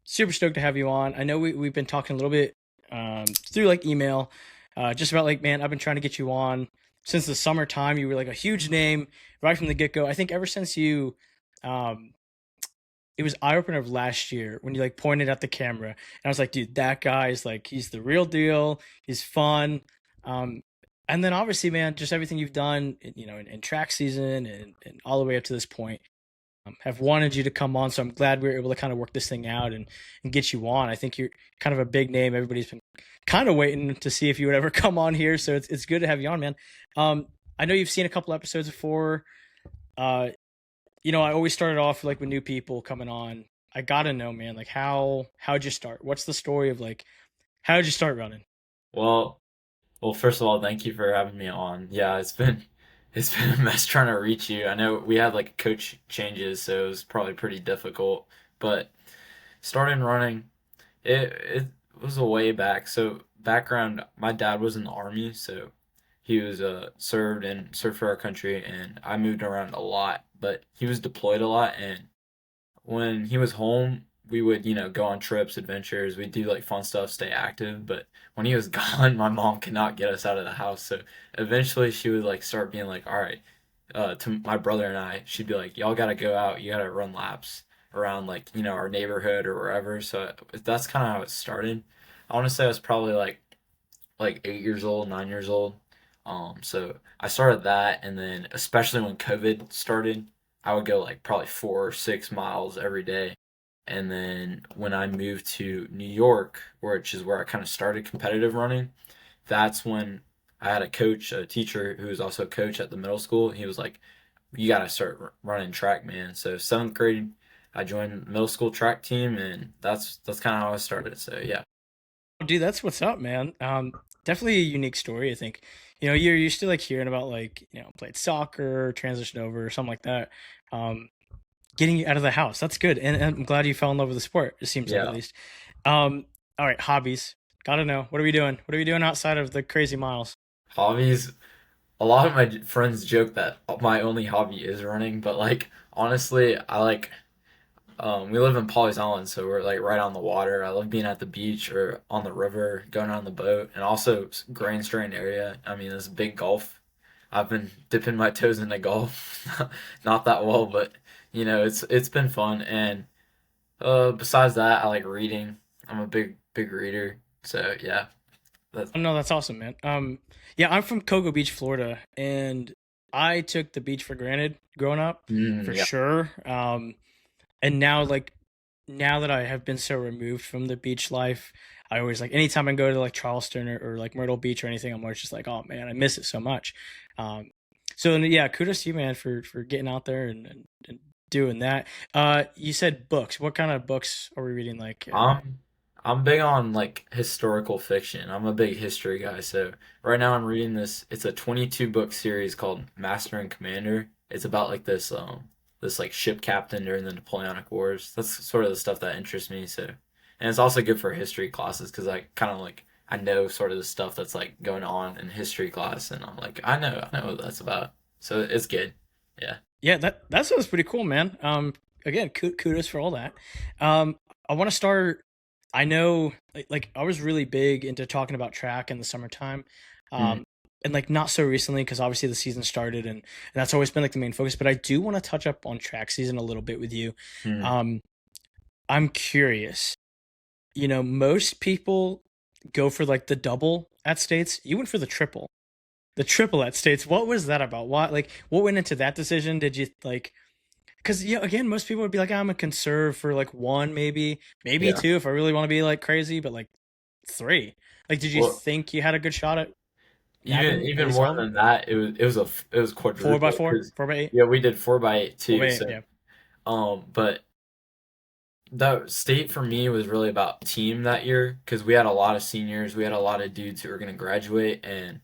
super stoked to have you on. I know we've been talking a little bit through like email, just about like, man, I've been trying to get you on since the summertime. You were like a huge name right from the get go. I think ever since um, it was eye opener of last year when you like pointed at the camera, and I was like, dude, that guy is like, he's the real deal. He's fun. Um, and then obviously, man, just everything you've done, in track season and all the way up to this point have wanted you to come on. So I'm glad we were able to kind of work this thing out and get you on. I think you're kind of a big name. Everybody's been kind of waiting to see if you would ever come on here. So it's good to have you on, man. Um, I know you've seen a couple episodes before. Uh, I always started off like with new people coming on. I gotta know, man, like how'd you start? What's the story of like how'd you start running? Well, well, first of all, thank you for having me on. Yeah, it's been a mess trying to reach you. I know we had like coach changes, so it was probably pretty difficult. But starting running, it was a way back. So background, my dad was in the army, so he was served for our country, and I moved around a lot. But he was deployed a lot, and when he was home, we would, go on trips, adventures. We'd do like fun stuff, stay active. But when he was gone, my mom could not get us out of the house. So eventually she would like start being like, all right, to my brother and I, she'd be like, y'all gotta go out, you gotta run laps around like, our neighborhood or wherever. So that's kind of how it started. I want to say I was probably like 8 years old, 9 years old. So I started that, and then especially when COVID started, I would go like probably 4 or 6 miles every day. And then when I moved to New York, which is where I kind of started competitive running, that's when I had a coach, a teacher who was also a coach at the middle school. He was like, "You got to start running track, man." So seventh grade, I joined the middle school track team, and that's kind of how I started. So yeah, Dude, that's what's up, man. Definitely a unique story. I think, you're used to like hearing about like, played soccer, transitioned over, or something like that. Um, Getting you out of the house, that's good, and I'm glad you fell in love with the sport. It seems like at yeah. least. All right, hobbies. Gotta know. What are we doing? What are we doing outside of the crazy miles? Hobbies. A lot of my friends joke that my only hobby is running, but like honestly, I like we live in Pawleys Island, so we're like right on the water. I love being at the beach or on the river, going on the boat, and also Grand Strand area. I mean, it's big golf. I've been dipping my toes into golf, not that well, but it's been fun. And besides that, I like reading. I'm a big reader, so yeah. That's Oh, no, that's awesome, man. Yeah, I'm from Cocoa Beach, Florida, and I took the beach for granted growing up, for yeah, sure. And now, like, now that I have been so removed from the beach life, I always like anytime I go to like Charleston or like Myrtle Beach or anything, I'm always just like, oh man, I miss it so much. Um, so yeah, kudos to you, man, for getting out there and doing that. You said books. What kind of books are we reading? Like, I'm I'm big on like historical fiction. I'm a big history guy. So right now I'm reading this. It's a 22 book series called Master and Commander. It's about like this like ship captain during the Napoleonic Wars. That's sort of the stuff that interests me. So and it's also good for history classes because I kind of like I know sort of the stuff that's like going on in history class, and I'm like I know what that's about. So it's good. Yeah. yeah, that sounds pretty cool, man. Again, kudos for all that. Um, I want to start. I know, like I was really big into talking about track in the summertime, Mm, um, and like not so recently because obviously the season started and that's always been like the main focus. But I do want to touch up on track season a little bit with you. mm, Um, I'm curious. Most people go for like the double at states. You went for the triple. The triple at states. What was that about? What went into that decision? Did you like? Because again, most people would be like, I'm a conserve for like one, maybe yeah. two if I really want to be like crazy, but like three. Like, did you Well, think you had a good shot at even nabbing at even least more all of them? than that, it was Four by quadruple four, because 4x8, yeah, we did 4x8 too. 4x8. So Yeah. but the state for me was really about team that year because we had a lot of seniors, we had a lot of dudes who were gonna graduate, and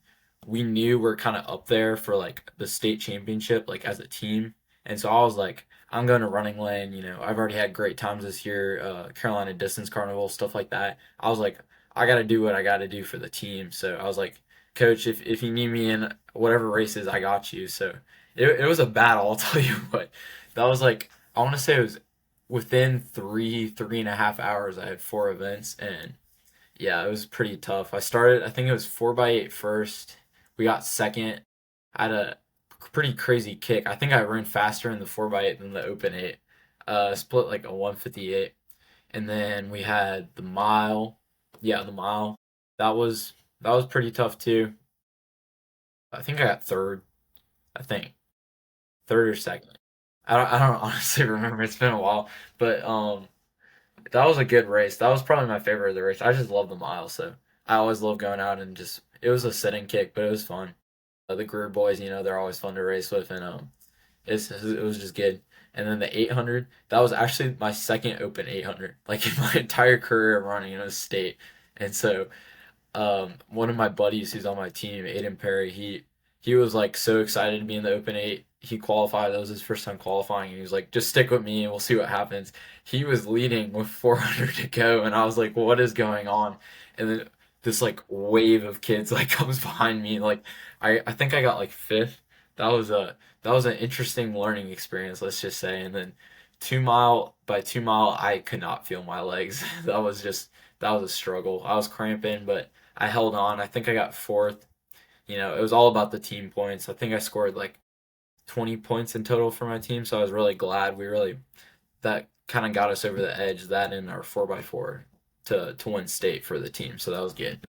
we knew we're kind of up there for like the state championship, like as a team. And so I was like, I'm going to running lane. I've already had great times this year, Carolina Distance Carnival, stuff like that. I was like, I got to do what I got to do for the team. So I was like, Coach, if you need me in whatever races, I got you. So it was a battle, I'll tell you what. That was like, I want to say it was within 3.5 hours, I had 4 events, and yeah, it was pretty tough. I started, I think it was 4x8 first. We got second. I had a pretty crazy kick. I think I ran faster in the 4x8 than the open eight. Split like a 158. And then we had the mile. Yeah, the mile. That was that was pretty tough too. I think I got third. I think third or second. I don't honestly remember. It's been a while, but that was a good race. That was probably my favorite of the race. I just love the mile, so I always love going out and just. It was a sitting kick, but it was fun. The Greer boys, they're always fun to race with, and it was just good. And then the 800, that was actually my second open 800, like in my entire career of running in a state. And so one of my buddies who's on my team, Aiden Perry, he was like so excited to be in the Open Eight. He qualified. That was his first time qualifying. And he was like, "Just stick with me, and we'll see what happens." He was leading with 400 to go, and I was like, "What is going on?" And then this like wave of kids like comes behind me. Like I think I got like fifth. That was an interesting learning experience, let's just say. And then 2 mile by 2 mile, I could not feel my legs. That was a struggle. I was cramping, but I held on. I think I got fourth. It was all about the team points. I think I scored like 20 points in total for my team, so I was really glad that kind of got us over the edge, that in our 4x4 to win state for the team. So that was good.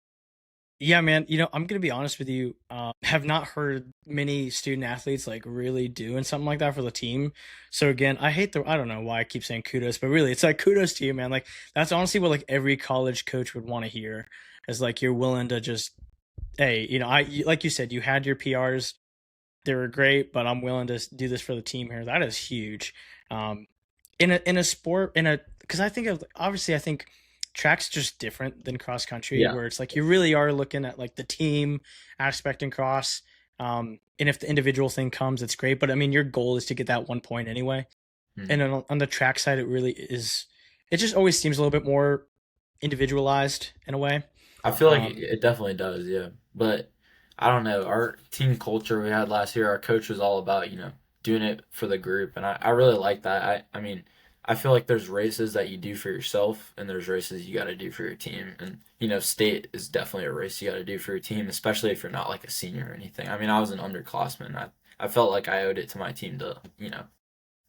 Yeah, man. I'm gonna be honest with you. Have not heard many student athletes like really doing something like that for the team. So again, I don't know why I keep saying kudos, but really, it's like kudos to you, man. Like that's honestly what like every college coach would want to hear, is like you're willing to just, hey, like you said, you had your PRs, they were great, but I'm willing to do this for the team here. That is huge. Um, in a sport because I think of obviously I think track's just different than cross country, Yeah. where it's like you really are looking at like the team aspect in cross. And if the individual thing comes, it's great. But I mean, your goal is to get that 1 point anyway. And Mhm. on the track side, it really is. It just always seems a little bit more individualized in a way. I feel like Um, it definitely does, yeah. But I don't know. Our team culture we had last year, our coach was all about, doing it for the group. And I really like that. I mean, I feel like there's races that you do for yourself and there's races you got to do for your team. And, state is definitely a race you got to do for your team, especially if you're not like a senior or anything. I mean, I was an underclassman. I felt like I owed it to my team to,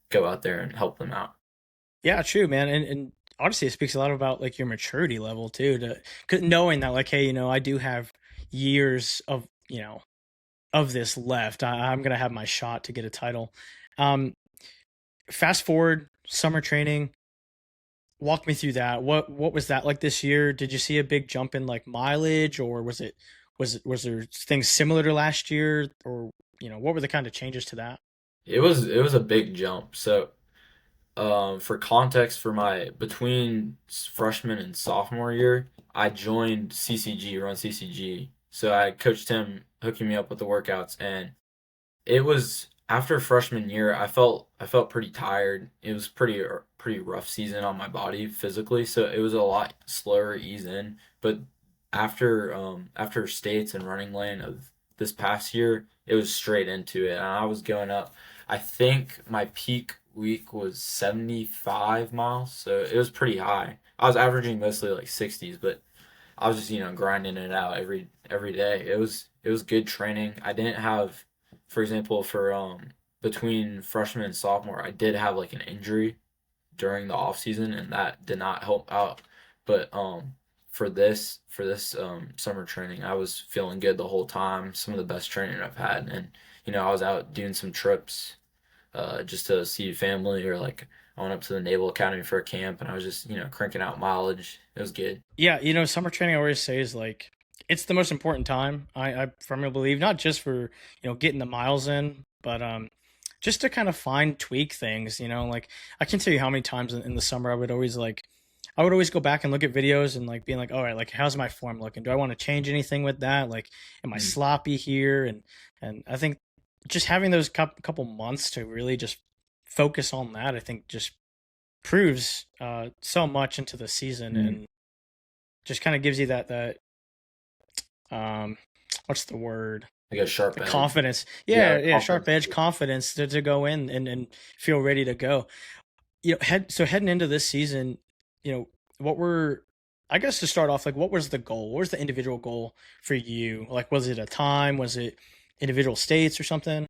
go out there and help them out. Yeah, true, man. And honestly, it speaks a lot about like your maturity level too, to 'cause knowing that like, hey, I do have years of of this left. I'm gonna have my shot to get a title. Um, Fast forward summer training. Walk me through that. What was that like this year? Did you see a big jump in like mileage, or was there things similar to last year, or what were the kind of changes to that? It was a big jump. So for context, for my between freshman and sophomore year, I joined CCG, run CCG. So I coached him, hooking me up with the workouts, and it was after freshman year. I felt pretty tired. It was pretty rough season on my body physically, so it was a lot slower ease in. But after states and running lane of this past year, it was straight into it, and I was going up. I think my peak week was 75 miles, so it was pretty high. I was averaging mostly like 60s, but I was just grinding it out every day. It was good training. I didn't have, for example, for between freshman and sophomore, I did have like an injury during the off season, and that did not help out. But for this summer training, I was feeling good the whole time. Some of the best training I've had, and I was out doing some trips just to see family, or like I went up to the Naval Academy for a camp, and I was just cranking out mileage. It was good. Yeah, summer training I always say is like it's the most important time. I firmly believe, not just for getting the miles in, but just to kind of fine tweak things. Like I can't tell you how many times in the summer I would always go back and look at videos and like being like, all right, like how's my form looking? Do I want to change anything with that? Like, am I Mm. sloppy here? And I think just having those couple months to really just focus on that, I think just proves so much into the season, Mm. and just kind of gives you that um what's the word, Like a sharp the edge. confidence, Yeah, yeah, sharp confidence. edge confidence to go in and feel ready to go. Heading into this season, you know, what were I guess to start off, like what was the goal? What was the individual goal for you? Like was it a time? Was it individual states or something?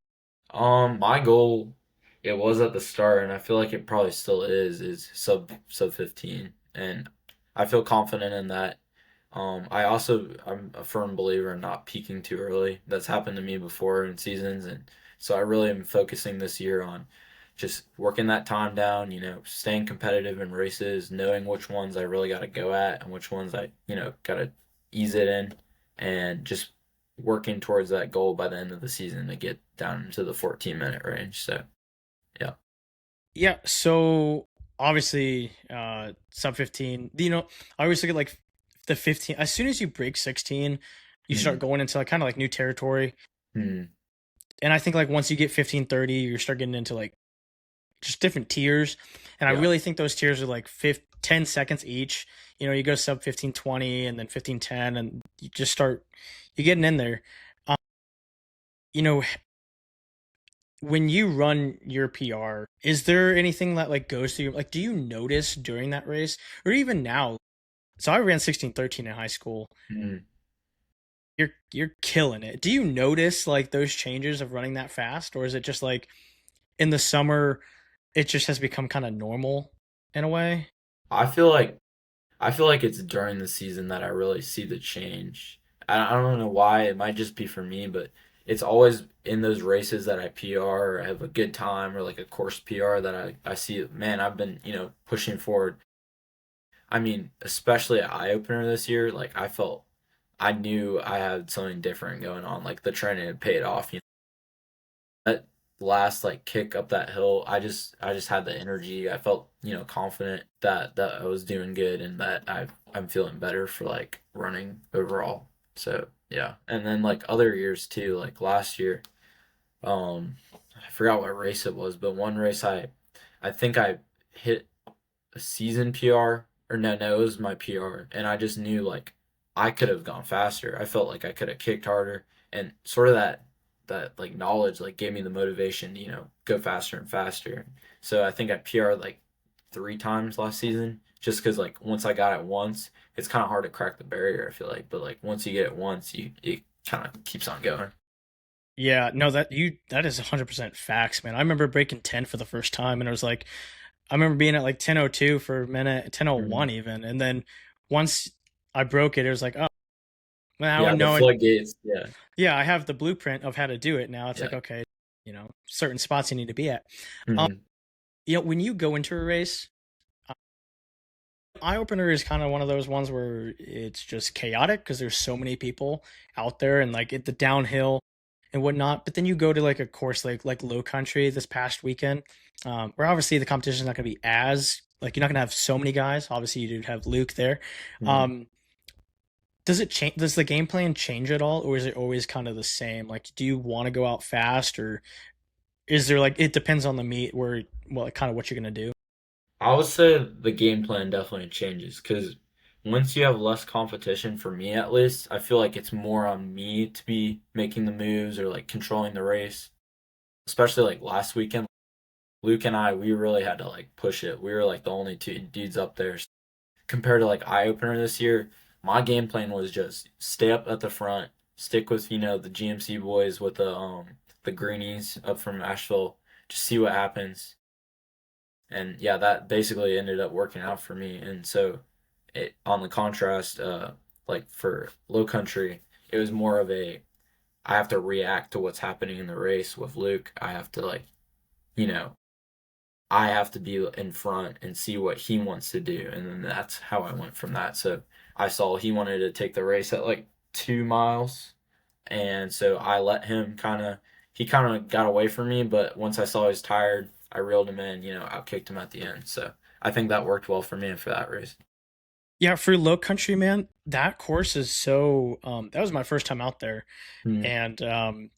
My goal, it was at the start, and I feel like it probably still is sub 15, and I feel confident in that. I'm a firm believer in not peaking too early. That's happened to me before in seasons, and so I really am focusing this year on just working that time down. Staying competitive in races, knowing which ones I really got to go at and which ones I got to ease it in, and just working towards that goal by the end of the season to get down into the 14-minute range. So, yeah. Yeah, so obviously sub 15. I always look at like the 15 as soon as you break 16, you start Mm, going into like kind of like new territory. mm, And I think like once you get 15-30, you start getting into like just different tiers. And I yeah. really think those tiers are like 10 seconds each. You go sub 15-20 and then 15-10 and you just start you getting in there. Um, you know, when you run your PR, is there anything that like goes through like do you notice during that race or even now? So I ran 16-13 in high school. Mm. You're killing it. Do you notice like those changes of running that fast or is it just like in the summer it just has become kind of normal in a way? I feel like I feel like it's during the season that I really see the change. I don't know why. It might just be for me, but it's always in those races that I PR or I have a good time or like a course PR that I see, man, I've been, pushing forward. I mean, especially at Eye Opener this year, like I knew I had something different going on. Like the training had paid off. That last like kick up that hill, I just had the energy. I felt, confident that I was doing good and that I'm feeling better for like running overall. So, yeah. And then like other years too, like last year, I forgot what race it was, but one race I think I hit a season PR or no, it was my PR, and I just knew like I could have gone faster. I felt like I could have kicked harder, and sort of that like knowledge like gave me the motivation to go faster and faster. So I think I PR'd like 3 times last season, just because like once I got it once, it's kind of hard to crack the barrier. I feel like, but like once you get it once, it kind of keeps on going. Yeah, no, that is 100% facts, man. I remember breaking 10 for the first time and I was like I remember being at like 10:02 for a minute, 10:01 Mhm. even. And then once I broke it, it was like, oh, now Yeah, the knowing, floodgates. Yeah, yeah, I have the blueprint of how to do it now. It's like, yeah. okay, certain spots you need to be at. Um, Mhm. when you go into a race, eye opener is kind of one of those ones where it's just chaotic because there's so many people out there and like the downhill and whatnot. But then you go to like a course like low country this past weekend, where obviously the competition is not going to be as like you're not going to have so many guys. Obviously, you do have Luke there. Mhm. Um, does it change? Does the game plan change at all, or is it always kind of the same? Like, do you want to go out fast, or is there like it depends on the meet where well, kind of what you're gonna do? I would say the game plan definitely changes because once you have less competition, for me at least, I feel like it's more on me to be making the moves or like controlling the race. Especially like last weekend, Luke and I, we really had to like push it. We were like the only two dudes up there. Compared to like Eye Opener this year, my game plan was just stay up at the front, stick with the GMC boys with the greenies up from Asheville, just see what happens. And yeah, that basically ended up working out for me. And so, on the contrast, like for Low Country, it was more of a I have to react to what's happening in the race with Luke. I have to like, you know, I have to be in front and see what he wants to do, and then that's how I went from that. So I saw he wanted to take the race at like 2 miles, and so I let him he kind of got away from me, but once I saw he was tired, I reeled him in, outkicked him at the end. So I think that worked well for me for that race. Yeah, for low country, man, that course is so. That was my first time out there, Mm. and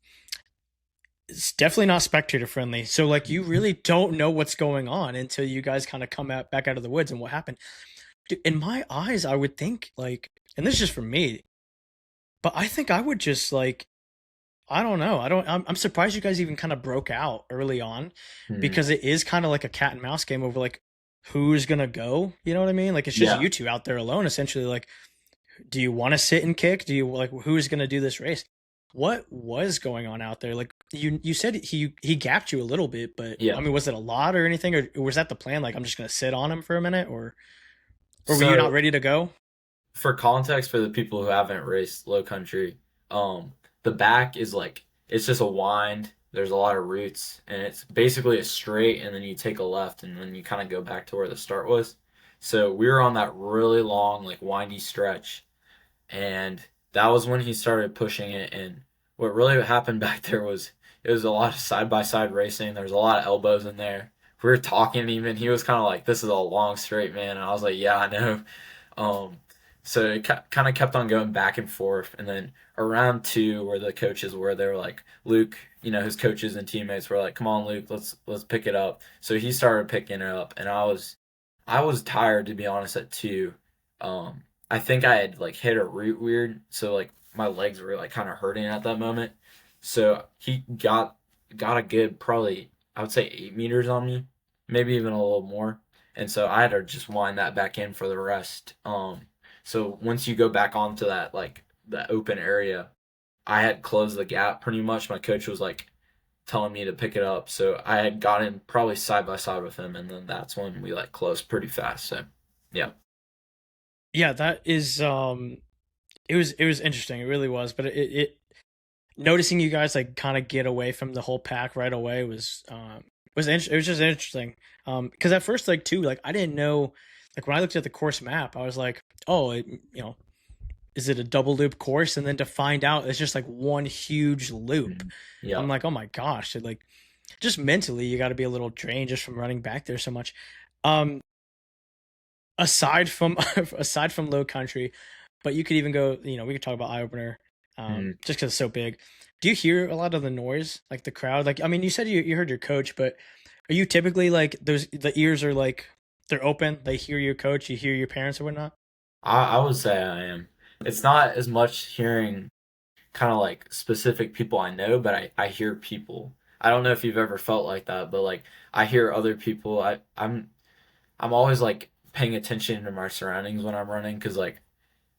it's definitely not spectator friendly. So like, you really don't know what's going on until you guys kind of come out back out of the woods and what happened. Dude, in my eyes, I would think like, and this is just for me, but I think I would just like I don't know. I'm surprised you guys even kind of broke out early on, Hmm. because it is kind of like a cat and mouse game over like who's gonna go. You know what I mean? Like it's just Yeah. you two out there alone, essentially. Like, do you want to sit and kick? Do you like who's gonna do this race? What was going on out there? Like you said he gapped you a little bit, but I Yeah. mean, was it a lot or anything, or was that the plan? Like I'm just gonna sit on him for a minute, or were you not So ready to go? for context for the people who haven't raced low country, the back is like it's just a wind. There's a lot of roots, and it's basically a straight, and then you take a left, and then you kind of go back to where the start was. So we were on that really long, like windy stretch, and that was when he started pushing it. And what really happened back there was it was a lot of side by side racing. There was a lot of elbows in there. We were talking even. He was kind of like, "This is a long straight, man," and I was like, "Yeah, I know." Um, so it kind of kept on going back and forth, and then around two, where the coaches were, they were like, "Luke," his coaches and teammates were like, "Come on, Luke, let's pick it up." So he started picking it up, and I was tired to be honest at two. I think I had like hit a root weird, so like my legs were like kind of hurting at that moment. So he got a good probably I would say 8 meters on me, maybe even a little more. And so I had to just wind that back in for the rest. So once you go back onto that like the open area, I had closed the gap pretty much. My coach was like telling me to pick it up, so I had got in probably side by side with him, and then that's when we like closed pretty fast. So yeah. Yeah, that is it was interesting. It really was, but it noticing you guys like kind of get away from the whole pack right away it was just interesting. Because at first like too like I didn't know, like when I looked at the course map I was like, oh you know, is it a double loop course? And then to find out it's just like one huge loop. Mhm. I'm Yeah. like, oh my gosh, it, like just mentally you got to be a little drained just from running back there so much. Um, aside from aside from low country, but you could even go, you know, we could talk about eye opener, Mhm. just because it's so big. Do you hear a lot of the noise, like the crowd? Like, I mean, you said you heard your coach, but are you typically like those, the ears are like they're open, they hear your coach, you hear your parents or whatnot? I would say I am. It's not as much hearing kind of like specific people I know, but I hear people. I don't know if you've ever felt like that, but like I hear other people. I'm always like paying attention to my surroundings when I'm running because like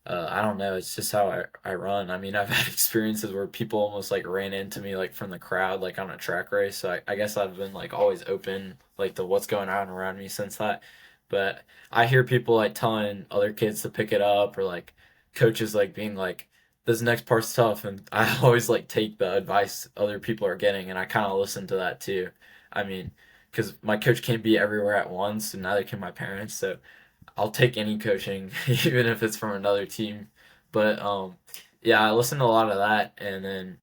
I don't know. It's just how I run. I mean, I've had experiences where people almost like ran into me like from the crowd, like on a track race. So I guess I've been like always open like to what's going on around me since that. But I hear people like telling other kids to pick it up or like coaches like being like, this next part's tough. And I always like take the advice other people are getting and I kind of listen to that too. I mean, because my coach can't be everywhere at once and neither can my parents. So I'll take any coaching, even if it's from another team. But yeah, I listen to a lot of that, and then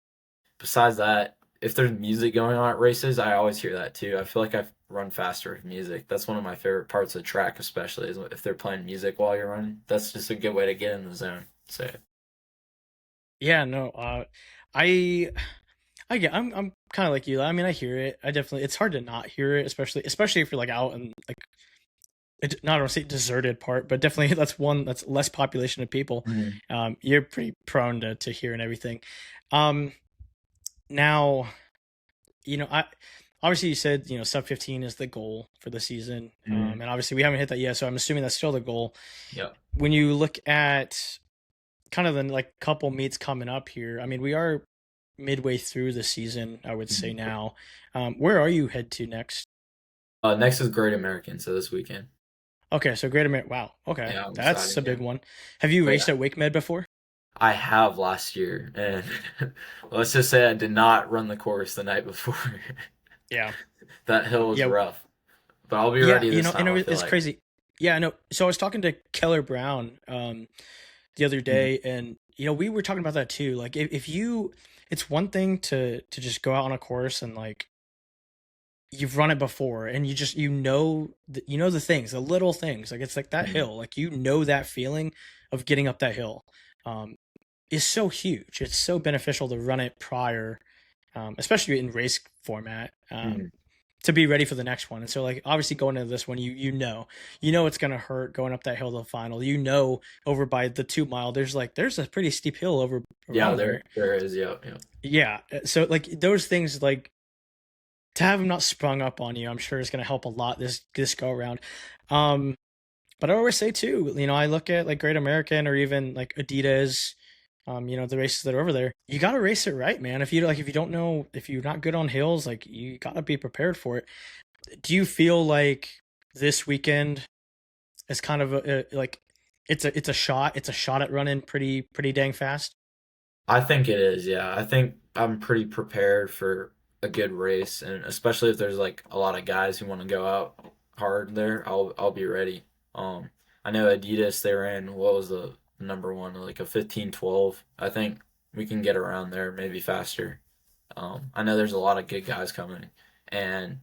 besides that, if there's music going on at races, I always hear that too. I feel like I run faster with music. That's one of my favorite parts of track, especially is if they're playing music while you're running. That's just a good way to get in the zone. So Yeah, no, I I'm kind of like you. I mean, I hear it. I definitely, it's hard to not hear it, especially if you're like out and like not, I don't say deserted part, but definitely that's one that's less population of people. mhm. You're pretty prone to hearing everything. Um, now, you know, I obviously you said, you know, sub 15 is the goal for the season, Mhm. and obviously we haven't hit that yet, so I'm assuming that's still the goal. Yep. When you look at kind of the like couple meets coming up here, I mean, we are midway through the season, I would say Mhm. now. Where are you head to next? Next is Great American, so this weekend. Okay, so Great America. Wow. Okay, Yeah, I'm that's excited. a Yeah. big one. Have you Oh raced yeah. at Wake Med before? I have last year, and let's just say I did not run the course the night before. Yeah. That hill was Yeah. rough, but I'll be Yeah, ready you this know, and time. I feel it's like. crazy. Yeah, I know. So I was talking to Keller Brown the other Mhm. day, and you know, we were talking about that too. Like if you, it's one thing to just go out on a course and like you've run it before and you just, you know the things, the little things. Like it's like that Mhm. hill. Like you know that feeling of getting up that hill. Um is so huge. It's so beneficial to run it prior, especially in race format. Mhm. to be ready for the next one. And so like obviously going into this one, you know it's gonna hurt going up that hill to the final. You know over by the 2 mile, there's a pretty steep hill over Yeah, around there. there is. Yeah, yeah. Yeah. So like those things like to have them not sprung up on you, I'm sure is gonna help a lot this go around. Um but I always say too, I look at like Great American or even like Adidas, the races that are over there. You got to race it right, man. If you don't know, if you're not good on hills, like you got to be prepared for it. Do you feel like this weekend is kind of like it's a shot at running pretty dang fast? I think it is, yeah. I think I'm pretty prepared for a good race, and especially if there's like a lot of guys who want to go out hard there, I'll be ready. Um, I know Adidas they ran what was the number one, like a 15:12. I think we can get around there, maybe faster. I know there's a lot of good guys coming, and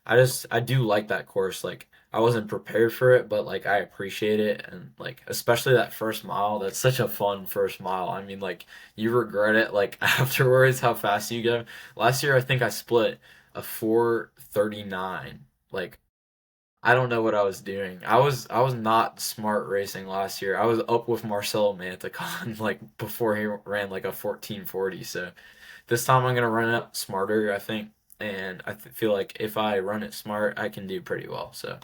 I do like that course. Like I wasn't prepared for it, but like I appreciate it, and like especially that first mile. That's such a fun first mile. I mean, like you regret it like afterwards how fast you go. Last year, I think I split a 4:39. Like I don't know what I was doing. I was not smart racing last year. I was up with Marcel Manticon like before he ran like a 14:40. So this time I'm gonna run it smarter, I think, and feel like if I run it smart, I can do pretty well. So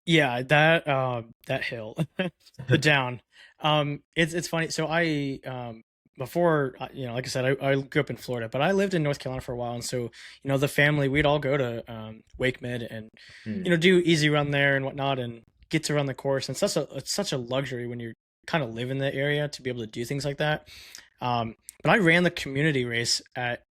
Yeah, that hill, the down. It's funny. So I before like I said, I grew up in Florida, but I lived in North Carolina for a while, and so the family we'd all go to Wake Mid and mm, do easy run there and whatnot, and get to run the course. And it's such a luxury when you're kind of live in the area to be able to do things like that. But I ran the community race at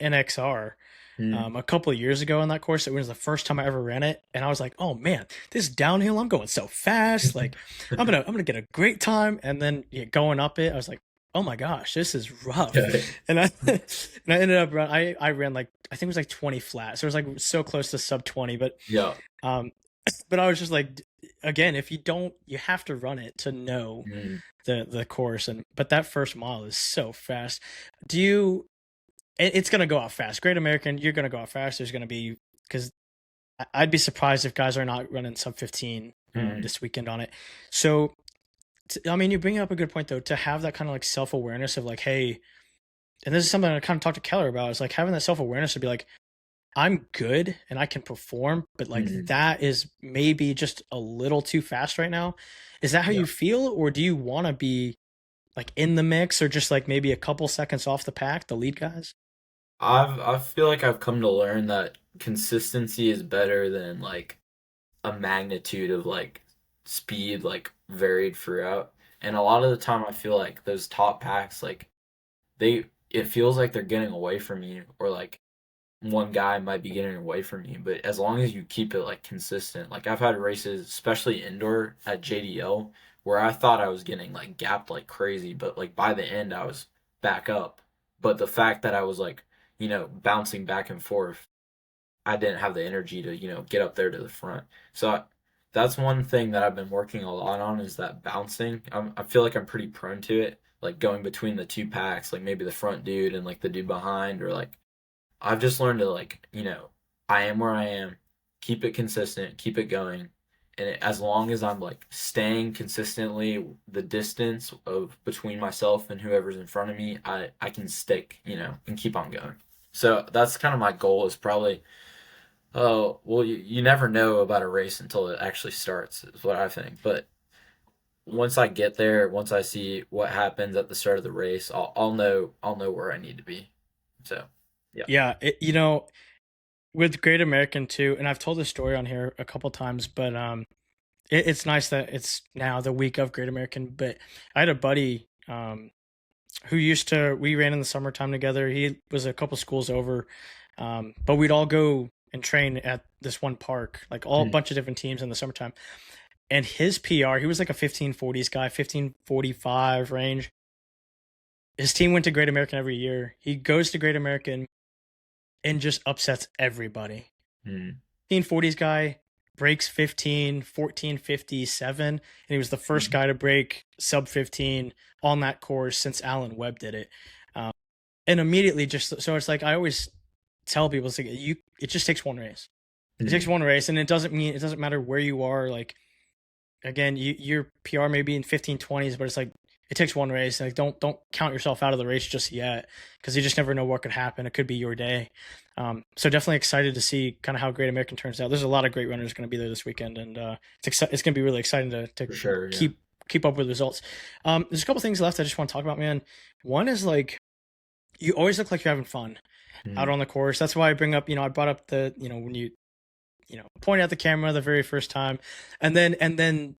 NXR mm, a couple of years ago on that course. It was the first time I ever ran it, and I was like, "Oh man, this downhill, I'm going so fast! Like, I'm gonna get a great time." And then going up it, I was like, "Oh my gosh, this is rough." yeah, And I and I ended up I ran like I think it was like 20 flat, so it was like so close to sub 20. yeah, Um, but I was just like, again, if you don't, you have to run it to know mm, the course. And but that first mile is so fast. Do you? It's gonna go out fast. Great American, you're gonna go out fast. There's gonna be because I'd be surprised if guys are not running sub 15 mm, this weekend on it. So I mean, you bring up a good point though to have that kind of like self awareness of like, hey, and this is something I kind of talked to Keller about. Is like having that self awareness to be like, I'm good and I can perform, but like mm, that is maybe just a little too fast right now. Is that how yeah. you feel, or do you want to be like in the mix, or just like maybe a couple seconds off the pack, the lead guys? I feel like I've come to learn that consistency is better than like a magnitude of like speed like varied throughout. And a lot of the time I feel like those top packs like they it feels like they're getting away from you or like one guy might be getting away from you, but as long as you keep it like consistent. Like I've had races, especially indoor at JDL, where I thought I was getting like gapped like crazy, but like by the end I was back up. But the fact that I was like, bouncing back and forth, I didn't have the energy to, get up there to the front. So that's one thing that I've been working a lot on is that bouncing. I feel like I'm pretty prone to it, like going between the two packs, like maybe the front dude and like the dude behind, or like I've just learned to like, I am where I am, keep it consistent, keep it going. And as long as I'm like staying consistently the distance of between myself and whoever's in front of me, I can stick, and keep on going. So that's kind of my goal is probably, oh, well, you never know about a race until it actually starts, is what I think. But once I get there, once I see what happens at the start of the race, I'll know where I need to be. So, yeah. Yeah, with Great American too, and I've told this story on here a couple times, but it's nice that it's now the week of Great American. But I had a buddy who we ran in the summertime together. He was a couple schools over, but we'd all go and train at this one park, like all a Mm, bunch of different teams in the summertime. And his PR, he was like a 1540s guy, 1545 range. His team went to Great American every year. He goes to Great American and just upsets everybody. mm, 1540s guy breaks 15, 1457, and he was the first mm. guy to break sub 15 on that course since Alan Webb did it. Um, and immediately just so it's like I always tell people is like it just takes one race. It takes Mhm. one race, and it doesn't matter where you are. Like again, your PR may be in 15-20s, but it's like it takes one race. Like don't count yourself out of the race just yet because you just never know what could happen. It could be your day. So definitely excited to see kind of how Great American turns out. There's a lot of great runners going to be there this weekend, and it's going to be really exciting to For sure, yeah. keep up with results. There's a couple things left I just want to talk about, man. One is like you always look like you're having fun out Mhm. on the course. That's why I bring up, I brought up the, when you point at the camera the very first time, and then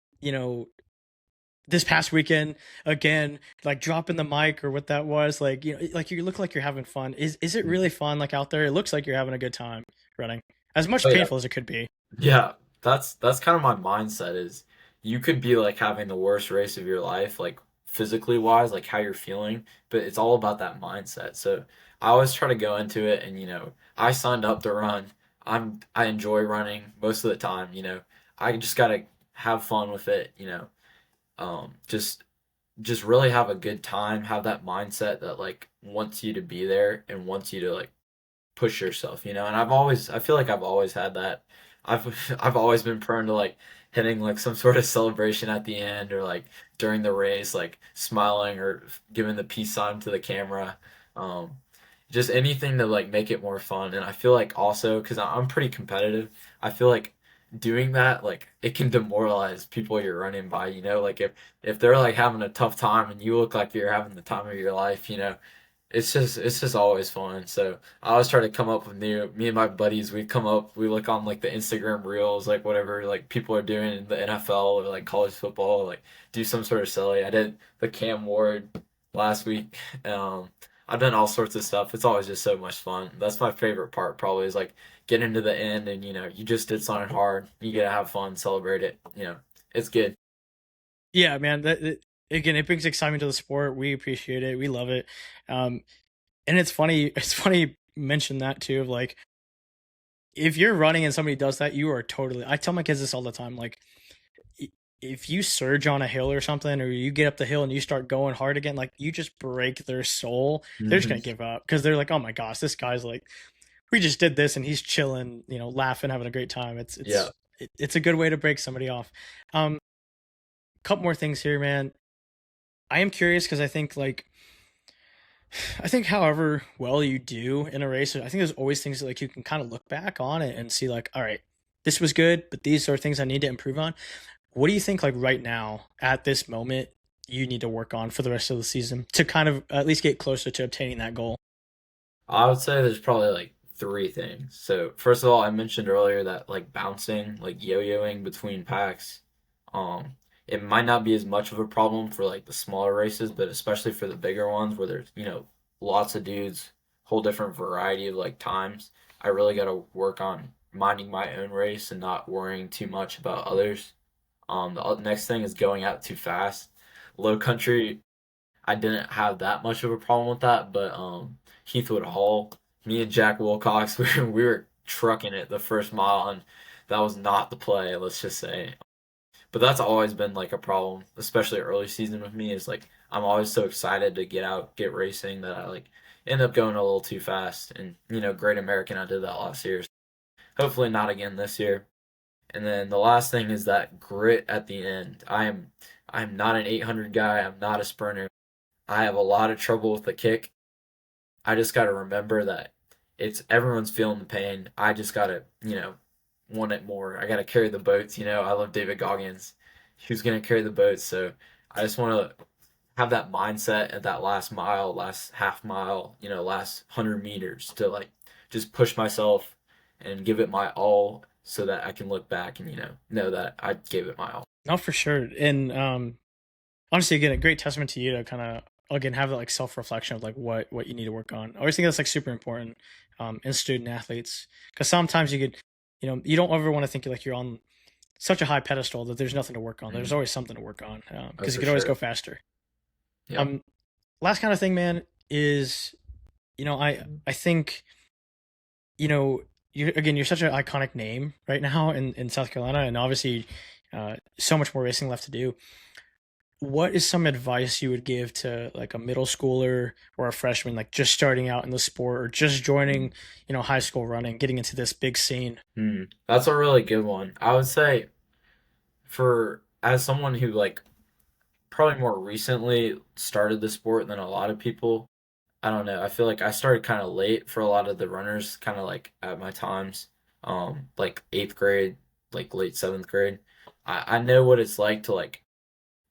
this past weekend again, like dropping the mic or what that was, like like you look like you're having fun. Is it Mhm. really fun? Like out there, it looks like you're having a good time running, as much Oh yeah. painful as it could be. Yeah, that's kind of my mindset is you could be like having the worst race of your life, like physically wise, like how you're feeling, but it's all about that mindset. So I always try to go into it and I signed up to run. I enjoy running most of the time, I just gotta have fun with it, just really have a good time, have that mindset that like wants you to be there and wants you to like push yourself, and I feel like I've always had that. I've always been prone to like hitting like some sort of celebration at the end or like during the race, like smiling or giving the peace sign to the camera. Um, just anything to like make it more fun. And I feel like also because I'm pretty competitive, I feel like doing that like it can demoralize people you're running by. Like if they're like having a tough time and you look like you're having the time of your life, it's just always fun. So I always try to come up with new. Me and my buddies, we look on like the Instagram reels, like whatever like people are doing in the NFL or like college football, like do some sort of silly. I did the Cam Ward last week. Um, I've done all sorts of stuff. It's always just so much fun. That's my favorite part, probably is like getting to the end and you just did something hard. You get to have fun, celebrate it. It's good. Yeah, man. Again, it brings excitement to the sport. We appreciate it. We love it. Um, and it's funny. It's funny you mention that too. Of like, if you're running and somebody does that, you are totally. I tell my kids this all the time. Like, if you surge on a hill or something, or you get up the hill and you start going hard again, like you just break their soul. They're just Hmm. gonna give up because they're like, oh my gosh, this guy's like, we just did this and he's chilling, laughing, having a great time. Yeah. It's a good way to break somebody off. Couple more things here, man. I am curious because I think however well you do in a race, I think there's always things that like you can kind of look back on it and see like, all right, this was good, but these are things I need to improve on. What do you think like right now at this moment you need to work on for the rest of the season to kind of at least get closer to obtaining that goal? I would say there's probably like three things. So first of all, I mentioned earlier that like bouncing, like yo-yoing between packs, um, it might not be as much of a problem for like the smaller races, but especially for the bigger ones where there's, lots of dudes, whole different variety of like times. I really got to work on minding my own race and not worrying too much about others. The next thing is going out too fast. Low country, I didn't have that much of a problem with that, but Heathwood Hall, me and Jack Wilcox, we were trucking it the first mile, and that was not the play, let's just say. But that's always been like a problem, especially early season with me. Is like I'm always so excited to get out, get racing that I like end up going a little too fast. And Great American, I did that last year. Hopefully not again this year. And then the last thing is that grit at the end. I'm not an 800 guy. I'm not a sprinter. I have a lot of trouble with the kick. I just got to remember that it's everyone's feeling the pain. I just got to, want it more. I got to carry the boats. I love David Goggins. Who's going to carry the boats? So I just want to have that mindset at that last mile, last half mile, last 100 meters to like just push myself and give it my all so that I can look back and, know that I gave it my all. No, for sure. And honestly, again, a great testament to you to kind of again have that like self reflection of like what you need to work on. I always think that's like super important in student athletes because sometimes you could, you don't ever want to think like you're on such a high pedestal that there's nothing to work on. There's Mm. always something to work on Oh, because you for could always go sure. faster. Yeah. Um, last kind of thing, man, is I think you're such an iconic name right now in South Carolina, and obviously so much more racing left to do. what is some advice you would give to like a middle schooler or a freshman, like just starting out in the sport or just joining, high school running, getting into this big scene? That's a really good one. I would say for as someone who like probably more recently started the sport than a lot of people, I don't know. I feel like I started kind of late for a lot of the runners, kind of like at my times, like eighth grade, like late seventh grade. I know what it's like to like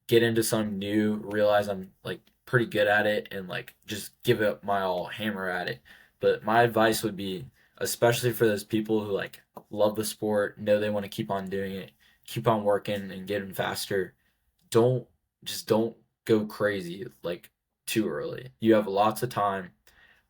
get into something new, realize I'm like pretty good at it, and like just give it my all, hammer at it. But my advice would be, especially for those people who like love the sport, know they want to keep on doing it, keep on working and getting faster. Don't don't go crazy like too early. You have lots of time.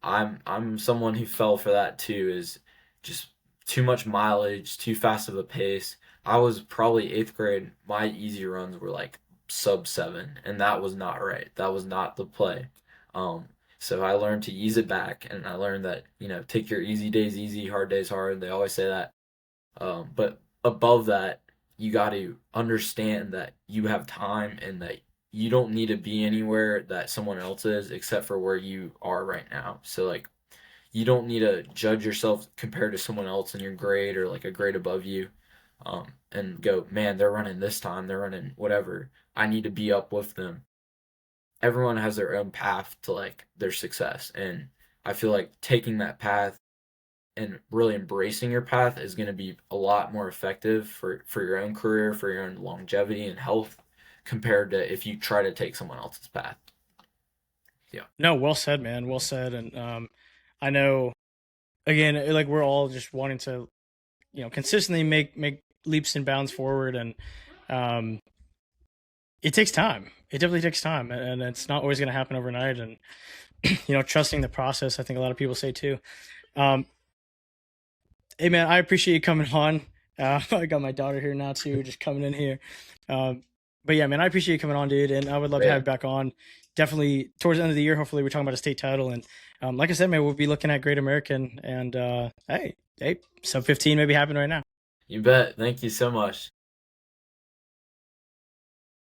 I'm someone who fell for that too, is just too much mileage, too fast of a pace. I was probably eighth grade. My easy runs were like sub 7, and that was not right. That was not the play. Um, so I learned to ease it back, and I learned that take your easy days easy, hard days hard. They always say that. But above that, you got to understand that you have time and that you don't need to be anywhere that someone else is except for where you are right now. So like you don't need to judge yourself compared to someone else in your grade or like a grade above you. And go, man, they're running this time, they're running whatever. I need to be up with them. Everyone has their own path to like their success, and I feel like taking that path and really embracing your path is going to be a lot more effective for your own career, for your own longevity and health, compared to if you try to take someone else's path. Yeah. No, well said, man. Well said. And I know again, like we're all just wanting to, consistently make leaps and bounds forward, and um, it takes time. It definitely takes time, and it's not always going to happen overnight. And trusting the process. I think a lot of people say too. Um, hey, man, I appreciate you coming on. I got my daughter here now too, just coming in here. Um, but yeah, man, I appreciate you coming on, dude, and I would love to have Yeah. you back on. Definitely towards the end of the year. Hopefully, we're talking about a state title, and like I said, man, we'll be looking at Great American. And hey, sub 15 maybe happen right now. You bet. Thank you so much.